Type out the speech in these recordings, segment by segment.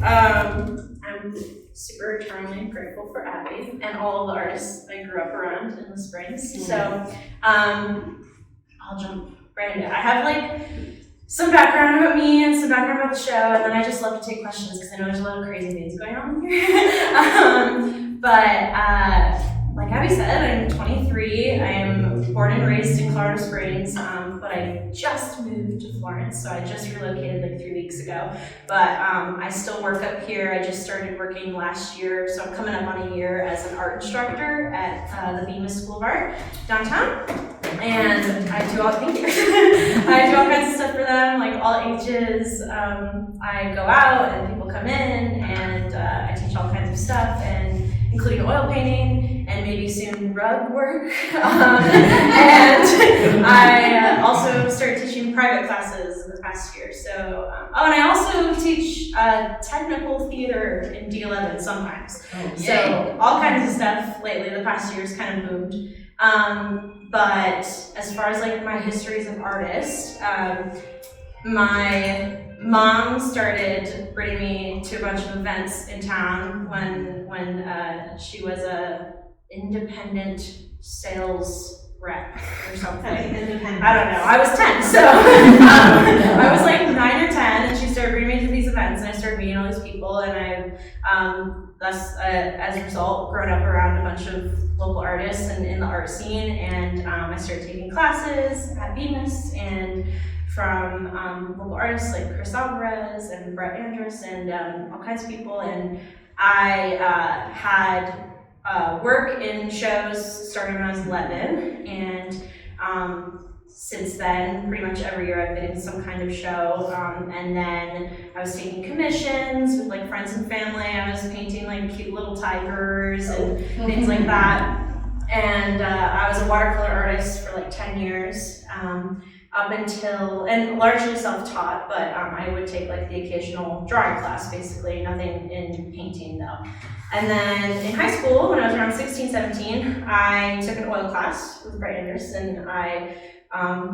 I'm super eternally grateful for Abby and all of the artists I grew up around in the Springs. So I'll jump right into it. I have like some background about me and some background about the show, and then I just love to take questions because I know there's a lot of crazy things going on here. Like Abby said, I'm 23. I am born and raised in Colorado Springs, but I just moved to Florence, so I just relocated like 3 weeks ago. But I still work up here. I just started working last year, so I'm coming up on a year as an art instructor at the Bemis School of Art downtown. And I do all thank you. I do all kinds of stuff for them, like all ages. I go out and people come in, and I teach all kinds of stuff, and including oil painting and maybe soon rug work. And I also started teaching private classes in the past year. So, and I also teach technical theater in D11 sometimes. So all kinds of stuff lately. The past year's kind of boomed. But as far as like my history as an artist, my mom started bringing me to a bunch of events in town when she was a independent sales rep or something. I don't know. I was 10, so I was like 9 or 10, and she started bringing me to these events, and I started meeting all these people, and I thus as a result grown up around a bunch of local artists and in the art scene, and I started taking classes at Bemis and from local artists like Chris Alvarez and Brett Andrus and all kinds of people, and I had work in shows starting when I was 11, and since then, pretty much every year I've been in some kind of show, and then I was taking commissions with like friends and family. I was painting like cute little tigers and things like that, and I was a watercolor artist for like 10 years, up until, and largely self-taught, but I would take like the occasional drawing class, basically, nothing in painting though. And then in high school, when I was around 16, 17, I took an oil class with Brett Andrus, and I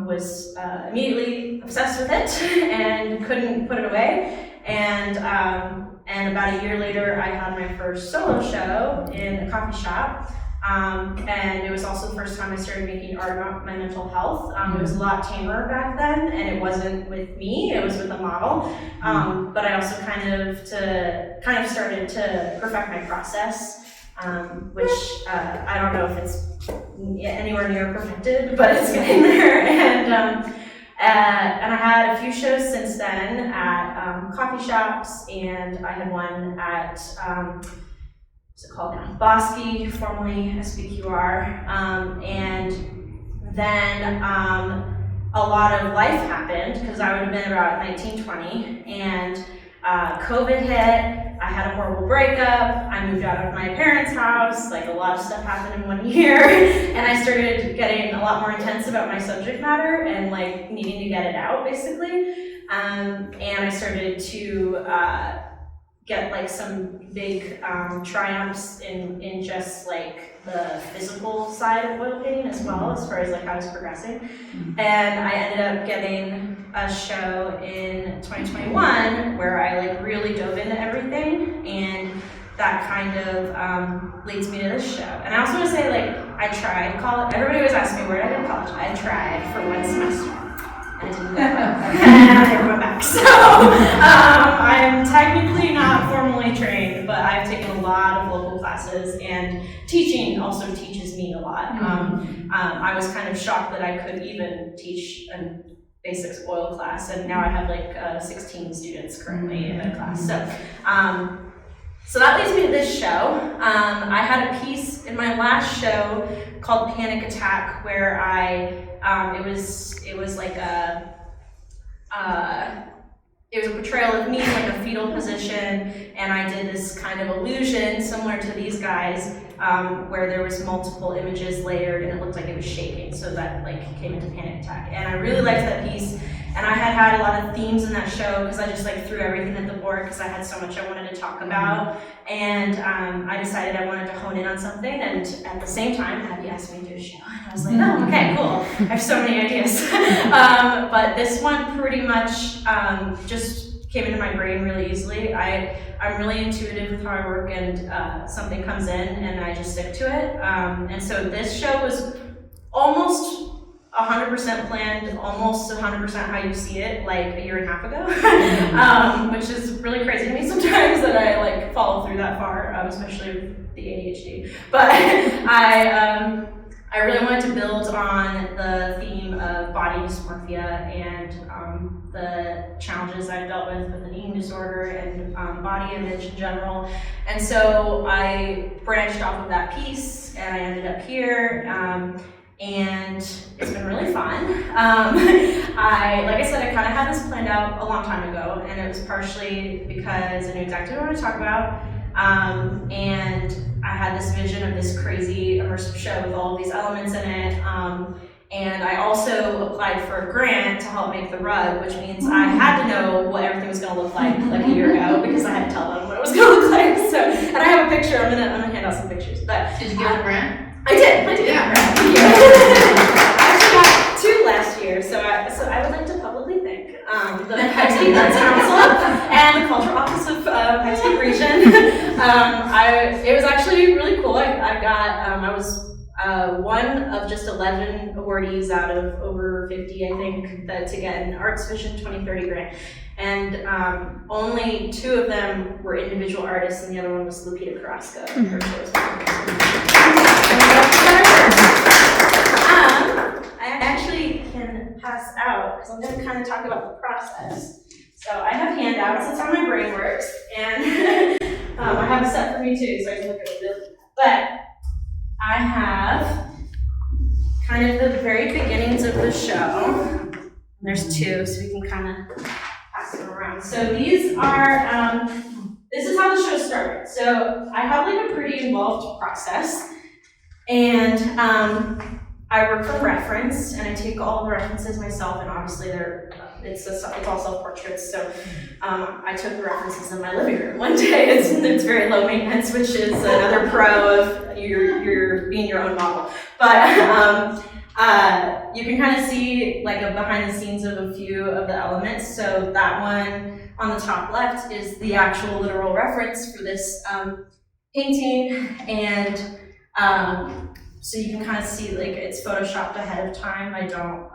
was immediately obsessed with it and couldn't put it away. And about a year later, I had my first solo show in a coffee shop. And it was also the first time I started making art about my mental health. It was a lot tamer back then, and it wasn't with me, it was with a model. But I also kind of started to perfect my process, which I don't know if it's anywhere near perfected, but it's getting there. And I had a few shows since then at coffee shops, and I had one at what's it called now? Bosky, formerly SBQR, and then a lot of life happened because I would have been about 19, 20, and COVID hit. I had a horrible breakup. I moved out of my parents' house. Like a lot of stuff happened in 1 year, and I started getting a lot more intense about my subject matter and like needing to get it out, basically. And I started to get like some big triumphs in just like the physical side of oil painting as well, as far as like how I was progressing. And I ended up getting a show in 2021 where I like really dove into everything, and that kind of leads me to this show. And I also want to say, like, I tried college. Everybody always asks me where did I go to college. I tried for 1 semester. And it didn't go well. And I never went back. So I'm technically not formally trained, but I've taken a lot of local classes, and teaching also teaches me a lot. I was kind of shocked that I could even teach a basics oil class, and now I have like 16 students currently in a class. So that leads me to this show. I had a piece in my last show called Panic Attack, where it was like it was a portrayal of me in like a fetal position, and I did this kind of illusion similar to these guys, where there was multiple images layered and it looked like it was shaking, so that like came into Panic Attack. And I really liked that piece, and I had a lot of themes in that show because I just like threw everything at the board because I had so much I wanted to talk about, and I decided I wanted to hone in on something, and at the same time Abby asked me to do a show, and I was like, oh, okay, cool, I have so many ideas. But this one pretty much just came into my brain really easily. I'm really intuitive with how I work, and something comes in and I just stick to it. And so this show was almost 100% planned, almost 100% how you see it, like a year and a half ago, which is really crazy to me sometimes that I like follow through that far, especially with the ADHD. But I really wanted to build on the theme of body dysmorphia and the challenges I've dealt with an eating disorder and body image in general. And so I branched off of that piece and I ended up here. And it's been really fun. Like I said, I kind of had this planned out a long time ago, and it was partially because I knew exactly what I wanted to talk about. And I had this vision of this crazy immersive show with all of these elements in it. And I also applied for a grant to help make the rug, which means I had to know what everything was going to look like a year ago, because I had to tell them what it was going to look like. So, and I have a picture. I'm gonna hand out some pictures. But did you get a grant? I did. Yeah. I actually got 2 last year, so I would like to publicly thank the Mexican Arts Council and the Cultural Office of Mexican Region. It was actually really cool. I was one of just 11 awardees out of over 50, I think, to get an Arts Vision 2030 grant. And only 2 of them were individual artists, and the other one was Lupita Carrasco. I actually can pass out, because I'm going to kind of talk about the process. So I have handouts, that's how my brain works, and I have a set for me too, so I can look at it. But I have kind of the very beginnings of the show. There's 2, so we can kind of pass them around. So these are, this is how the show started. So I have like a pretty involved process, and I work from reference, and I take all the references myself, and obviously it's all self-portraits, so I took the references in my living room one day. It's very low maintenance, which is another pro of you're being your own model. But you can kind of see like a behind the scenes of a few of the elements. So that one on the top left is the actual literal reference for this painting, and so you can kind of see like it's photoshopped ahead of time. I don't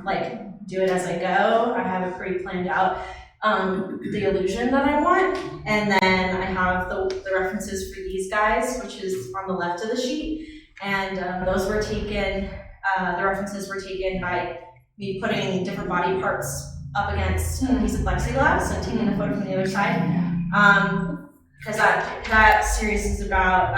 like do it as I go. I have it pretty planned out, the illusion that I want, and then I have the references for these guys, which is on the left of the sheet, and those were taken. The references were taken by me putting different body parts up against a piece of plexiglass and taking a photo from the other side, because that series is about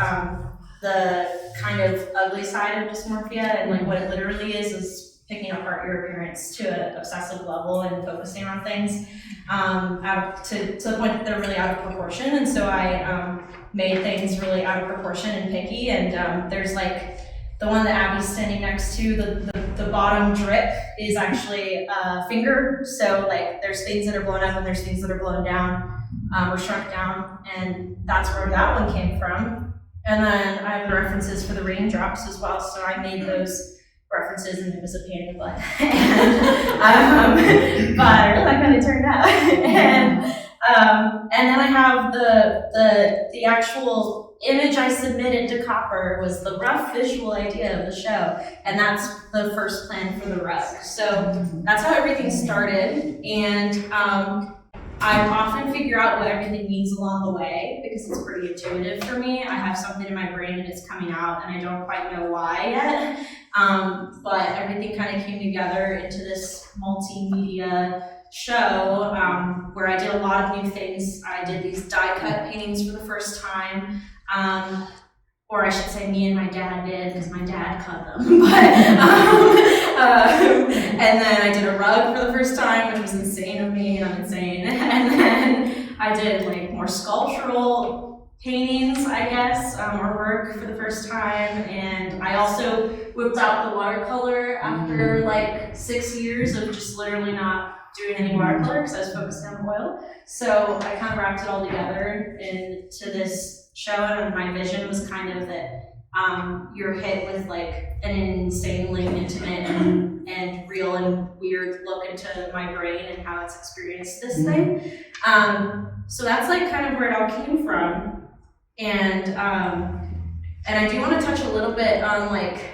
the kind of ugly side of dysmorphia, and like what it literally is picking apart your appearance to an obsessive level and focusing on things to the point that they're really out of proportion. And so I made things really out of proportion and picky, and there's like the one that Abby's standing next to, the bottom drip is actually a finger. So like there's things that are blown up and there's things that are blown down or shrunk down, and that's where that one came from. And then I have the references for the raindrops as well, so I made those references, and it was a pain in the butt. But I really like how they turned out. And then I have the actual image I submitted to Copper was the rough visual idea of the show, and that's the first plan for the rug. So that's how everything started, and I often figure out what everything means along the way because it's pretty intuitive for me. I have something in my brain and it's coming out, and I don't quite know why yet. But everything kind of came together into this multimedia show where I did a lot of new things. I did these die-cut paintings for the first time. Or I should say me and my dad did, because my dad cut them. And then I did a rug for the first time, which was insane of me, and I'm insane. And then I did like more sculptural paintings, I guess, or work for the first time. And I also whipped out the watercolor after like 6 years of just literally not doing any watercolor because I was focused on oil. So I kind of wrapped it all together into this show, and my vision was kind of that you're hit with like an insanely intimate and real and weird look into my brain and how it's experienced this thing. So that's like kind of where it all came from. And I do want to touch a little bit on like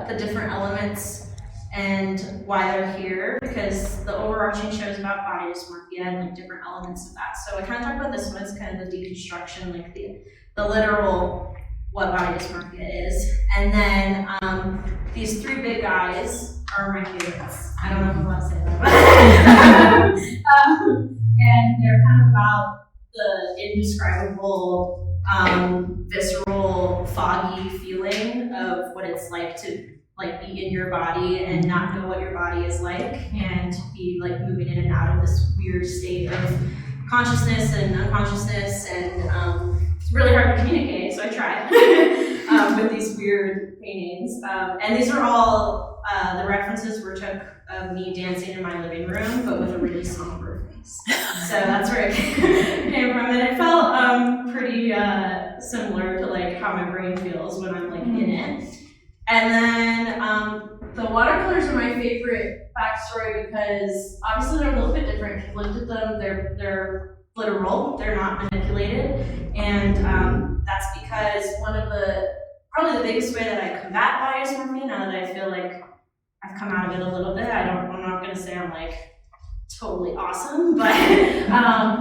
the different elements and why they're here, because the overarching show is about body dysmorphia and like different elements of that. So I kind of talk about this one as kind of the deconstruction, like the literal what body dysmorphia is. And then these three big guys are my favorites. I don't know if I want to say that. And they're kind of about the indescribable, visceral, foggy feeling of what it's like to like be in your body and not know what your body is like, and be like moving in and out of this weird state of consciousness and unconsciousness, and it's really hard to communicate, so I try with these weird paintings. And these are all, the references were took of me dancing in my living room, but with a really somber face. So that's where it came from, and it felt pretty similar to like how my brain feels when I'm like in it. And then the watercolors are my favorite backstory because obviously they're a little bit different. If you've looked at them, they're literal, they're not manipulated. And that's because probably the biggest way that I combat body dysmorphia, now that I feel like I've come out of it a little bit, I'm not gonna say I'm like totally awesome, but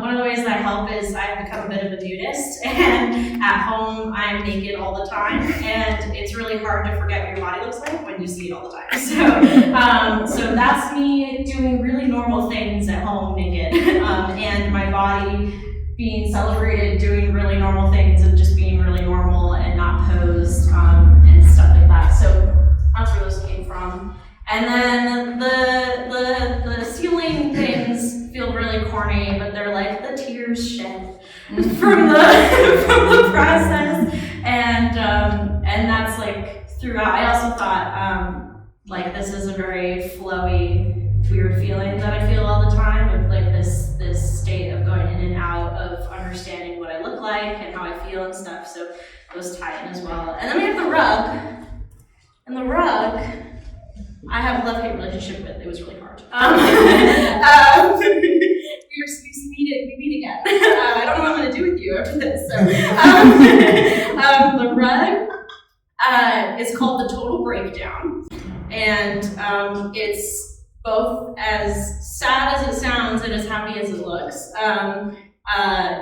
one of the ways that I help is I've become a bit of a nudist, and at home I'm naked all the time, and it's really hard to forget what your body looks like when you see it all the time. So that's me doing really normal things at home naked, and my body being celebrated doing really normal things and just being really normal and not posed, and stuff like that. So that's where those came from. And then the ceiling things feel really corny, but they're like the tears shed from the process, and that's like throughout. I also thought like this is a very flowy, weird feeling that I feel all the time, of like this state of going in and out of understanding what I look like and how I feel and stuff. So those tie in as well. And then we have the rug, and the rug I have a love-hate relationship with. It was really hard. We meet again. I don't know what I'm going to do with you after this. So, the rug is called The Total Breakdown, and it's both as sad as it sounds and as happy as it looks.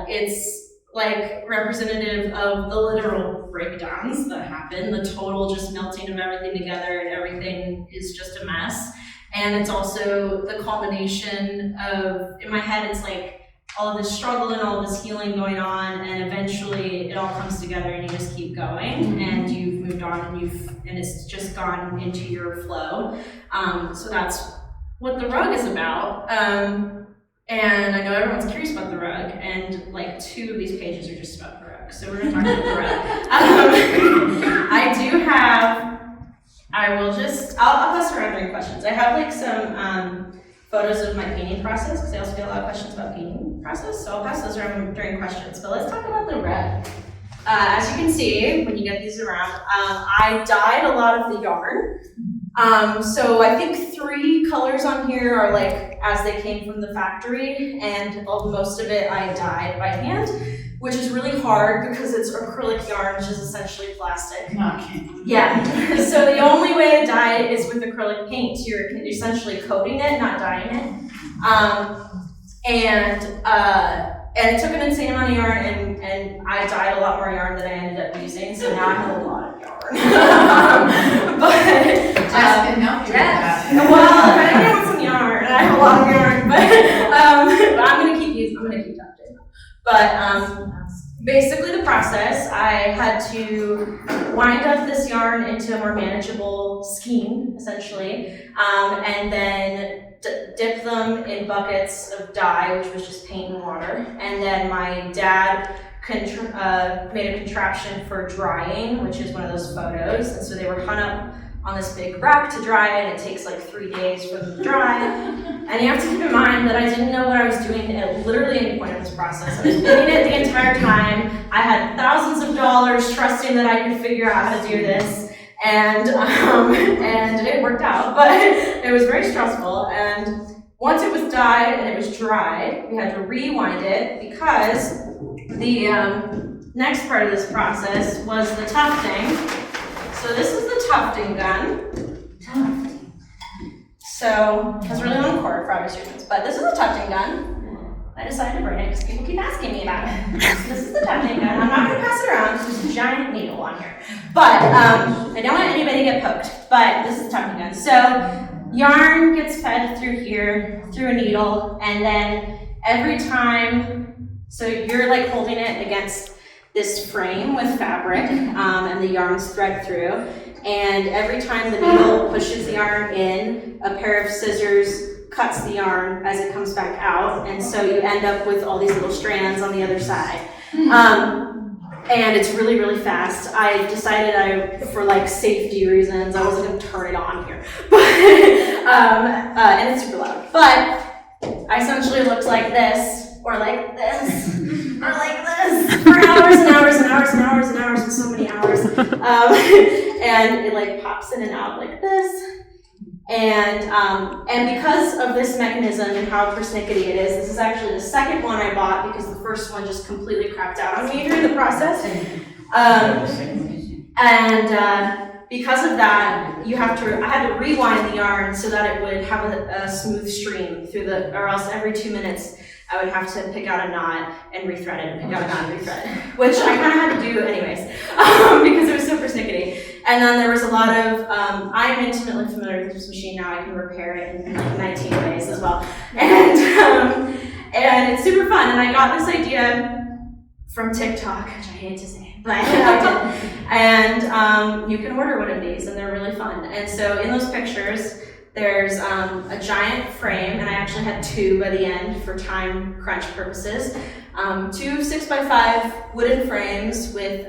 It's like representative of the literal breakdowns that happen, the total just melting of everything together, and everything is just a mess. And it's also the culmination of, in my head, it's like all of this struggle and all of this healing going on, and eventually it all comes together and you just keep going, and you've moved on, and it's just gone into your flow. So that's what the rug is about. And I know everyone's curious about the rug, and like 2 of these pages are just about the rug, so we're going to talk about the rug. I'll pass around during questions. I have like some photos of my painting process, because I also get a lot of questions about painting process, so I'll pass those around during questions. But let's talk about the rug. As you can see, when you get these around, I dyed a lot of the yarn. So I think 3 colors on here are like as they came from the factory, and most of it I dyed by hand, which is really hard because it's acrylic yarn, which is essentially plastic. Okay. Yeah. So the only way to dye it is with acrylic paint. You're essentially coating it, not dyeing it. And it took an insane amount of yarn, and I dyed a lot more yarn than I ended up using, so now I have a lot of yarn. Jess can help you with that. Well, if anyone wants some yarn, I have a lot of yarn, but I'm gonna keep touching. But basically the process, I had to wind up this yarn into a more manageable skein, essentially, and then dip them in buckets of dye, which was just paint and water. And then my dad made a contraption for drying, which is one of those photos. And so they were hung up on this big rack to dry, and it takes like 3 days for them to dry. And you have to keep in mind that I didn't know what I was doing at literally any point in this process. I was doing it the entire time. I had thousands of dollars trusting that I could figure out how to do this. And it worked out, but it was very stressful. And once it was dyed and it was dried, we had to rewind it because the next part of this process was the tufting. So this is the tufting gun. So it was really long cord for obvious reasons, but this is the tufting gun. I decided to bring it because people keep asking me about it. So this is the tufting gun. I'm not going to pass it around because there's a giant needle on here. But I don't want anybody to get poked, but this is the tufting gun. So yarn gets fed through here, through a needle, and then every time, so you're like holding it against this frame with fabric, and the yarn's thread through, and every time the needle pushes the yarn in, a pair of scissors cuts the yarn as it comes back out, and so you end up with all these little strands on the other side. And it's really, really fast. I decided for like safety reasons, I wasn't gonna turn it on here. But, and it's super loud. But I essentially looked like this, or like this, or like this, for hours and hours and hours and hours and hours, and so many hours. And it like pops in and out like this. And because of this mechanism and how persnickety it is, this is actually the second one I bought because the first one just completely crapped out on me during the process. Because of that, I had to rewind the yarn so that it would have a smooth stream through or else every 2 minutes I would have to pick out a knot and rethread it, and pick out a knot and rethread it, which I kind of had to do anyways, because it was so persnickety. And then there was a lot of, I'm intimately familiar with this machine now. I can repair it in like 19 ways as well. And it's super fun. And I got this idea from TikTok, which I hate to say, but I did. And you can order one of these, and they're really fun. And so in those pictures, there's a giant frame, and I actually had 2 by the end for time crunch purposes. 2 6x5 wooden frames with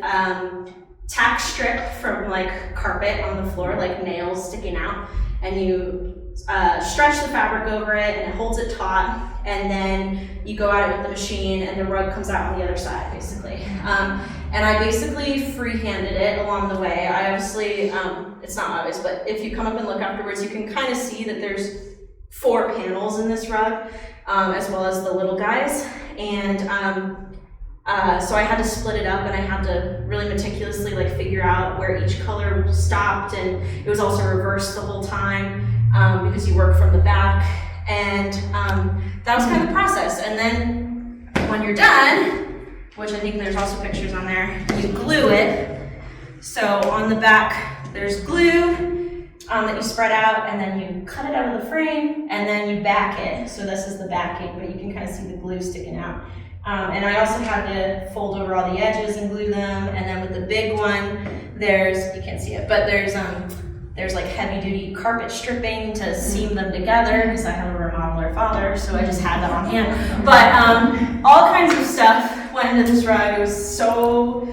tack strip from like carpet on the floor, like nails sticking out, and you stretch the fabric over it, and it holds it taut, and then you go at it with the machine, and the rug comes out on the other side, basically. And I basically free-handed it along the way. I obviously, it's not obvious, but if you come up and look afterwards, you can kind of see that there's 4 panels in this rug, as well as the little guys. And so I had to split it up, and I had to really meticulously like figure out where each color stopped, and it was also reversed the whole time because you work from the back, and that was kind of the process. And then when you're done, which I think there's also pictures on there, you glue it. So on the back there's glue that you spread out, and then you cut it out of the frame, and then you back it. So this is the backing, but you can kind of see the glue sticking out. And I also had to fold over all the edges and glue them. And then with the big one, you can't see it, but there's like heavy duty carpet stripping to seam them together because I have a remodeler father, so I just had that on hand. But all kinds of stuff went into this rug. It was so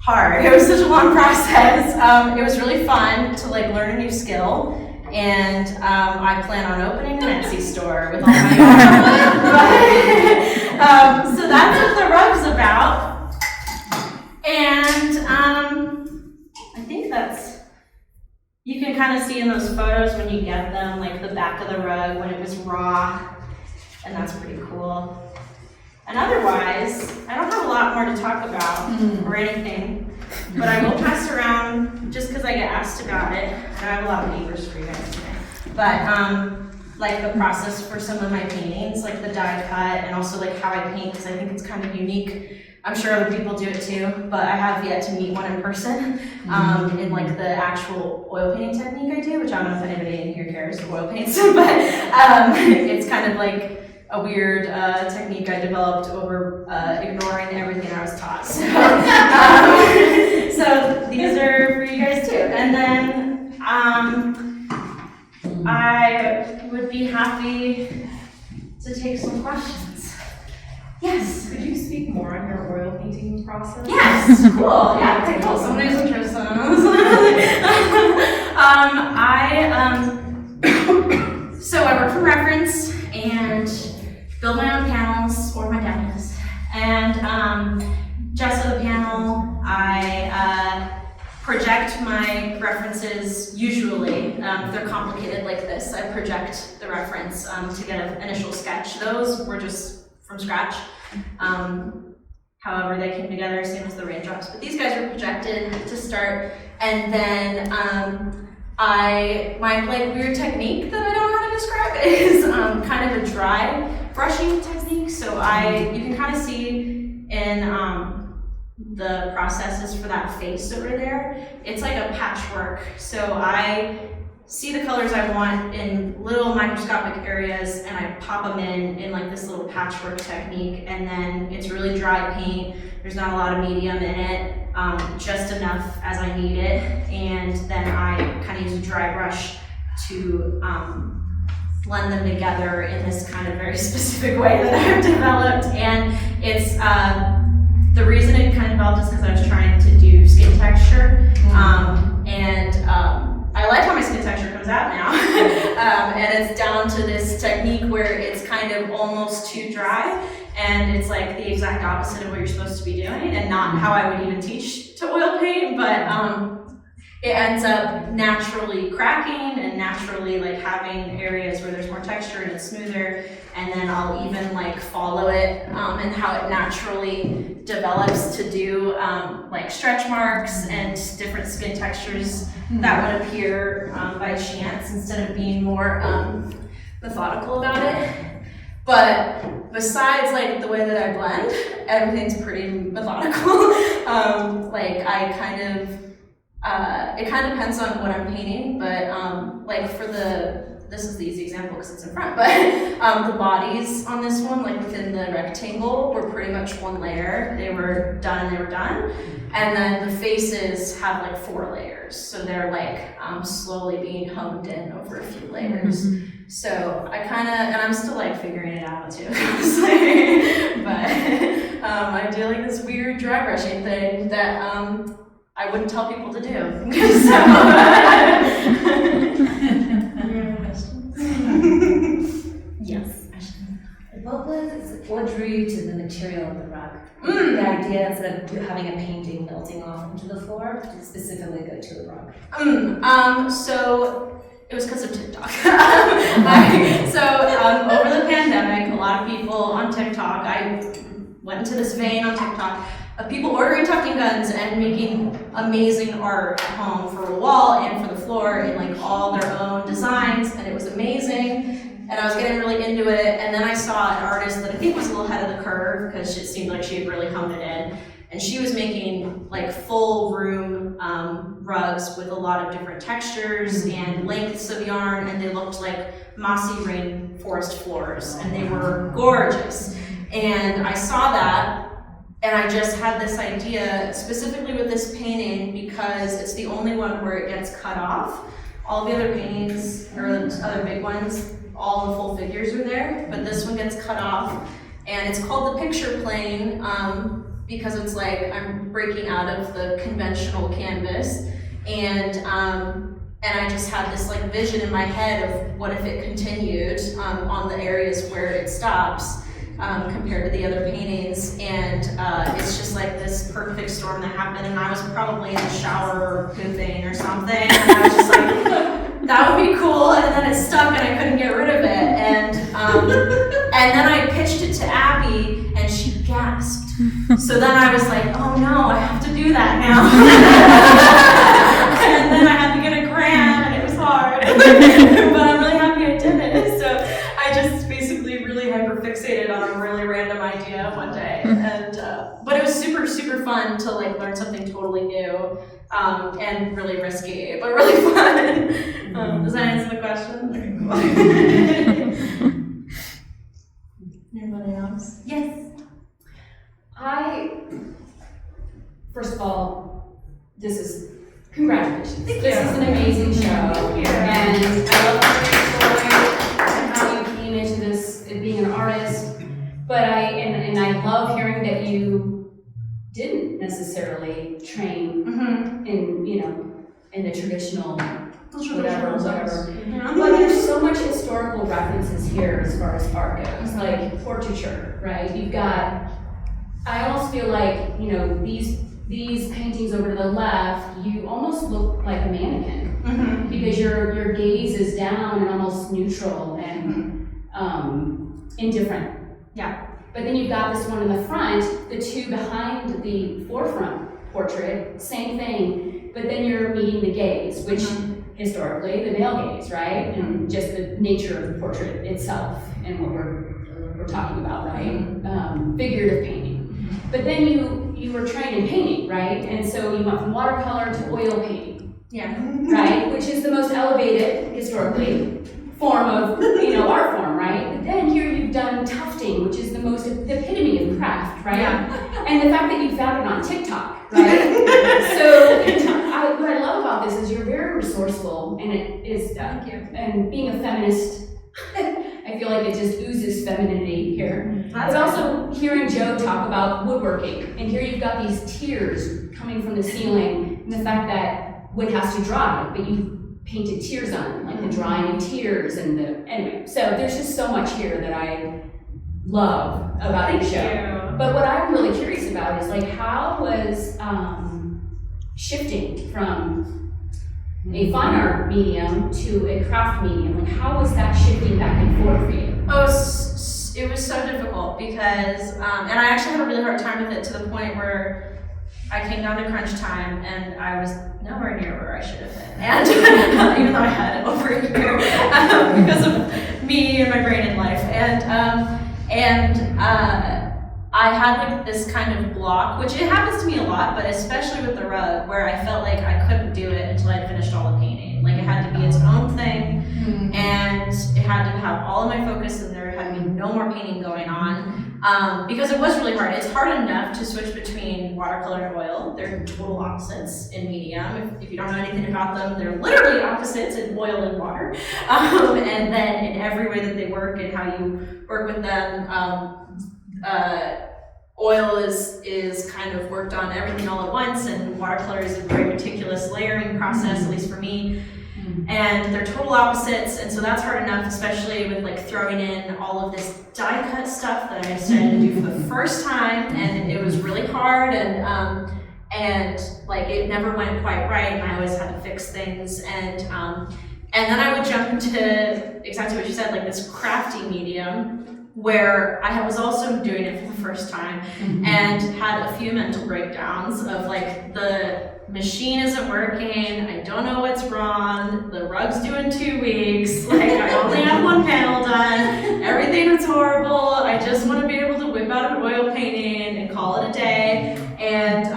hard. It was such a long process. It was really fun to like learn a new skill. And I plan on opening an Etsy store with all my so that's what the rug's about. And I think you can kind of see in those photos when you get them, like the back of the rug when it was raw, and that's pretty cool. And otherwise, I don't have a lot more to talk about or anything, but I will pass around just because I get asked about it. And I have a lot of papers for you guys today. But like the process for some of my paintings, like the die cut, and also like how I paint, because I think it's kind of unique. I'm sure other people do it too, but I have yet to meet one in person in like the actual oil painting technique I do, which I don't know if anybody in here cares who oil paints, but it's kind of like a weird technique I developed over ignoring everything I was taught. So these are for you guys too. And then I would be happy to take some questions. Yes. Could you speak more on your oil painting process? Yes. Cool. Yeah. Okay. Cool. Somebody's interested. So I work for reference and build my own panels, or my dad does. And gesso the panel. I project my references usually, if they're complicated like this, I project the reference to get an initial sketch. Those were just from scratch. However, they came together, same as the raindrops. But these guys were projected to start, and then my like weird technique that I don't know how to describe is kind of a dry brushing technique. So you can kind of see in the processes for that face over there. It's like a patchwork. So I see the colors I want in little microscopic areas, and I pop them in like this little patchwork technique, and then it's really dry paint. There's not a lot of medium in it, just enough as I need it, and then I kind of use a dry brush to blend them together in this kind of very specific way that I've developed. And it's the reason it kind of developed is because I was trying to do skin texture, I like how my skin texture comes out now. And it's down to this technique where it's kind of almost too dry, and it's like the exact opposite of what you're supposed to be doing, and not how I would even teach to oil paint, but it ends up naturally cracking and naturally like having areas where there's more texture and it's smoother, and then I'll even like follow it and how it naturally develops to do like stretch marks and different skin textures that would appear by chance instead of being more methodical about it. But besides like the way that I blend, everything's pretty methodical. Like I kind of it kind of depends on what I'm painting, but like for this is the easy example because it's in front, but the bodies on this one, like within the rectangle, were pretty much one layer. They were done and they were done. And then the faces have like 4 layers. So they're like slowly being honed in over a few layers. So I kind of, and I'm still like figuring it out too, honestly. But I do like this weird dry brushing thing that I wouldn't tell people to do. Yes. What drew you to the material of the rug? The idea instead of having a painting melting off into the floor, to specifically go to the rug? So it was because of TikTok. Over the pandemic, a lot of people on TikTok, I went into this vein on TikTok of people ordering tucking guns and making amazing art at home for a wall and for the floor in like all their own designs, and it was amazing. And I was getting really into it, and then I saw an artist that I think was a little ahead of the curve because it seemed like she had really honed it in. And she was making like full room rugs with a lot of different textures and lengths of yarn, and they looked like mossy rainforest floors, and they were gorgeous. And I saw that, and I just had this idea, specifically with this painting, because it's the only one where it gets cut off. All the other paintings, or the other big ones, all the full figures are there, but this one gets cut off. And it's called the picture plane because it's like I'm breaking out of the conventional canvas. And I just had this like vision in my head of what if it continued on the areas where it stops. Compared to the other paintings, and it's just like this perfect storm that happened, and I was probably in the shower or pooping or something, and I was just like, that would be cool, and then it stuck and I couldn't get rid of it, and then I pitched it to Abby, and she gasped. So then I was like, oh no, I have to do that now. And then I had to get a grant, and it was hard, but I'm really happy I did it. So I just basically really hyper-fixated on a really random idea one day, and but it was super, super fun to like learn something totally new, and really risky, but really fun. Does that answer the question? Anybody else? Yes. First of all, congratulations. Thank This you. is an amazing show. Thank you. And I love your story and how you came into this being an artist. But I love hearing that you didn't necessarily train in the traditional whatever. Yeah. But there's so much historical references here as far as art goes, like portraiture, right? You've got, I almost feel like, these paintings over to the left, you almost look like a mannequin. because your gaze is down and almost neutral and indifferent. Yeah. But then you've got this one in the front, the two behind the forefront portrait, same thing, but then you're meeting the gaze, which historically, the male gaze, right? And just the nature of the portrait itself and what we're talking about, right? Figurative painting. But then you were trained in painting, right? And so you went from watercolor to oil painting. Yeah. Right? Which is the most elevated, historically, form of, art form, right? But then here you've done tufting, which is the epitome of craft, right? Yeah. And the fact that you found it on TikTok, right? So what I love about this is you're very resourceful, and it is, Thank you. and being a feminist, I feel like it just oozes femininity here. That's But also hearing Joe talk about woodworking, and here you've got these tears coming from the ceiling, and the fact that wood has to dry, but you painted tears on it, like the drying of tears anyway. So there's just so much here that I love about your show. Thank you. But what I'm really curious about is like how was shifting from a fine art medium to a craft medium, like how was that shifting back and forth for you? Oh, it was so difficult because, and I actually had a really hard time with it to the point where I came down to crunch time and I was nowhere near where I should have been. And even though I had over a year because of me and my brain and life. And I had like this kind of block, which it happens to me a lot, but especially with the rug, where I felt like I couldn't do it until I'd finished all the painting. Like it had to be its own thing, and it had to have all of my focus, and there had to be no more painting going on. Because it was really hard. It's hard enough to switch between watercolor and oil. They're total opposites in medium. If you don't know anything about them, they're literally opposites in oil and water. And then in every way that they work and how you work with them, oil is kind of worked on everything all at once, and watercolor is a very meticulous layering process, at least for me. And they're total opposites, and so that's hard enough, especially with like throwing in all of this die cut stuff that I decided to do for the first time, and it was really hard, and like it never went quite right, and I always had to fix things, and then I would jump into exactly what you said, like this crafty medium, where I was also doing it for the first time, and had a few mental breakdowns of like the machine isn't working, I don't know what's wrong, the rug's due in 2 weeks, like I only have one panel done, everything is horrible, I just want to be able to whip out an oil painting and call it a day, and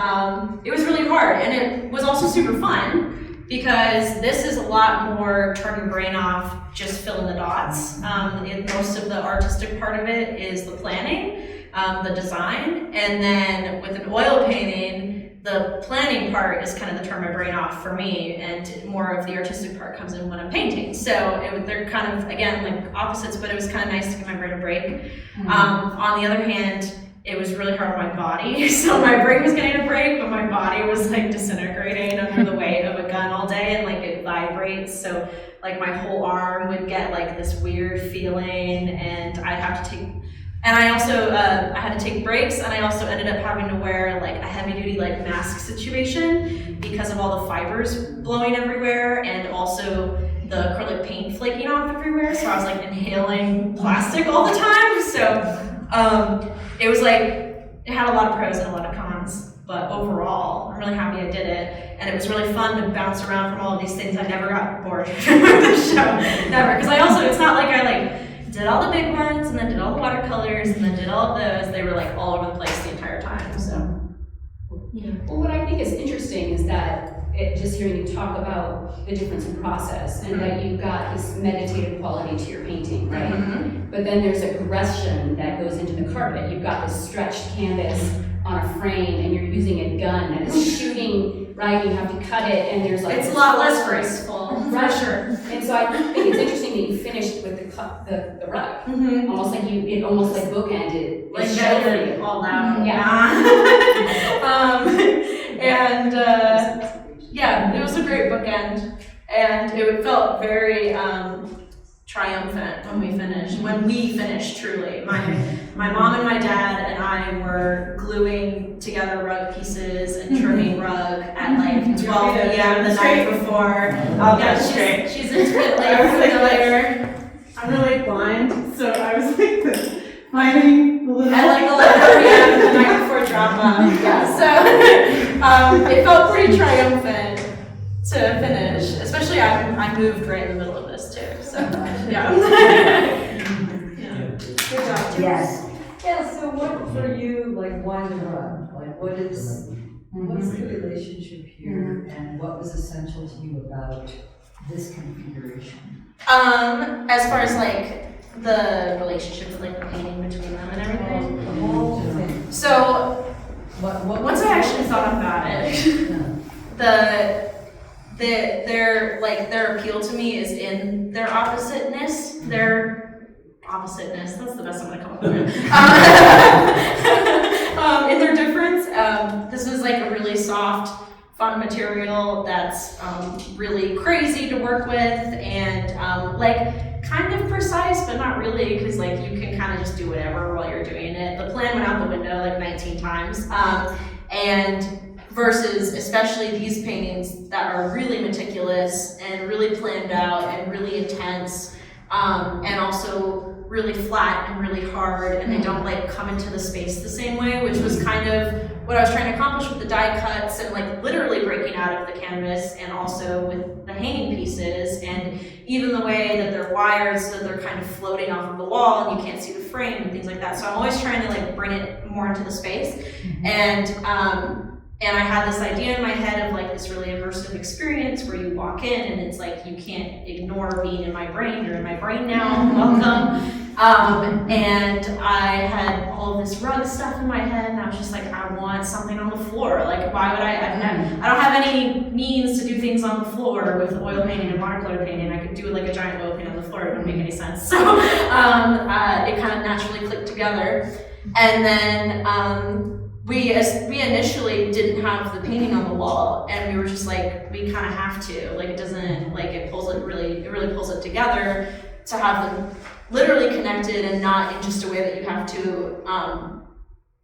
it was really hard, and it was also super fun, because this is a lot more turn your brain off, just fill in the dots. Most of the artistic part of it is the planning, the design, and then with an oil painting, the planning part is kind of the turn my brain off for me, and more of the artistic part comes in when I'm painting. So they're kind of, again, like opposites, but it was kind of nice to give my brain a break. On the other hand, it was really hard on my body. So my brain was getting a break, but my body was like disintegrating under the weight of a gun all day, and like it vibrates. So like my whole arm would get like this weird feeling, and I'd have to take, and I also, I had to take breaks, and I also ended up having to wear like a heavy duty like mask situation because of all the fibers blowing everywhere, and also the acrylic paint flaking off everywhere. So I was like inhaling plastic all the time. So it was like, it had a lot of pros and a lot of cons, but overall, I'm really happy I did it. And it was really fun to bounce around from all of these things. I never got bored with the show, never. Because I also, it's not like I like did all the big ones and then did all the watercolors and then did all of those. They were like all over the place the entire time, so. Yeah. Well, what I think is interesting is that just hearing you talk about the difference in process, and that you've got this meditative quality to your painting, right? But then there's a progression that goes into the carpet. You've got this stretched canvas on a frame, and you're using a gun that is shooting, right? You have to cut it, and there's like it's a lot less graceful, for sure. And so I think it's interesting that you finished with the rug, almost like it almost like bookended, Like that all out. Yeah, it was a great bookend, and it felt very triumphant when we finished truly. My mom and my dad and I were gluing together rug pieces and trimming rug at like 12 p.m. the night before. I'll get straight. She's intimately familiar. I'm really blind, so I was like finding the little. At like 11 p.m. the night before drama. Yeah, so it felt pretty triumphant to finish. Especially I moved right in the middle of this too. So yeah. Good job. Yes. Yeah, so what for you, like, why the rug? Like, what's the relationship here, and what was essential to you about this configuration? As far as like the relationship with like the painting between them and everything. The whole thing. So What once I actually thought about it, their appeal to me is in their oppositeness. That's the best I'm gonna come up with. In their difference, this is like a really soft, fun material that's really crazy to work with and like kind of precise, but not really, because like you can kind of just do whatever while you're doing it. The plan went out the window like 19 times, and versus especially these paintings that are really meticulous and really planned out and really intense, and also really flat and really hard, and they don't like come into the space the same way, which was kind of what I was trying to accomplish with the die cuts and like literally breaking out of the canvas, and also with the hanging pieces, and even the way that they're wired so that they're kind of floating off of the wall and you can't see the frame and things like that. So I'm always trying to like bring it more into the space, and I had this idea in my head of like this really immersive experience where you walk in and it's like you can't ignore being in my brain. You're in my brain now, welcome. And I had all of this rug stuff in my head, and I was just like, I want something on the floor. Like, why would I don't have any means to do things on the floor with oil painting and watercolor painting. I could do like a giant oil paint on the floor, it wouldn't make any sense. So it kind of naturally clicked together. And then we initially didn't have the painting on the wall, and we were just like, we kind of have to. Like, it doesn't, like, it really pulls it together to have them literally connected and not in just a way that you have to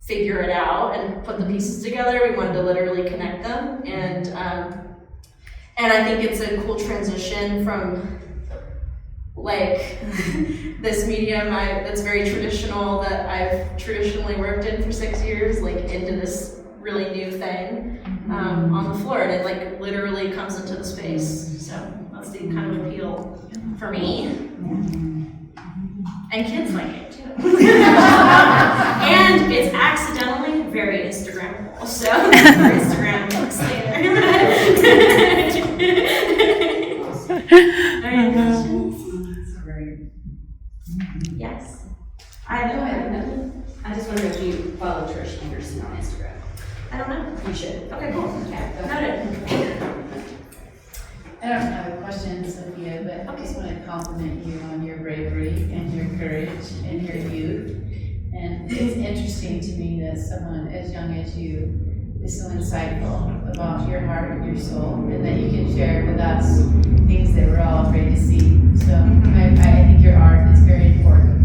figure it out and put the pieces together. We wanted to literally connect them, and I think it's a cool transition from like this medium that's very traditional, that I've traditionally worked in for 6 years, like into this really new thing on the floor, and it like literally comes into the space. So that's the kind of appeal for me. And kids like it too. And it's accidentally very Instagrammable, so for Instagram looks later. Any questions? Yes. I just wonder if you follow Trish Anderson on Instagram. I don't know. You should. Okay, cool. Okay. Noted. I don't have a question, Sophia, but I just want to compliment you on your bravery and your courage and your youth. And it's interesting to me that someone as young as you is so insightful about your heart and your soul, and that you can share with us things that we're all afraid to see. So I think your art is very important.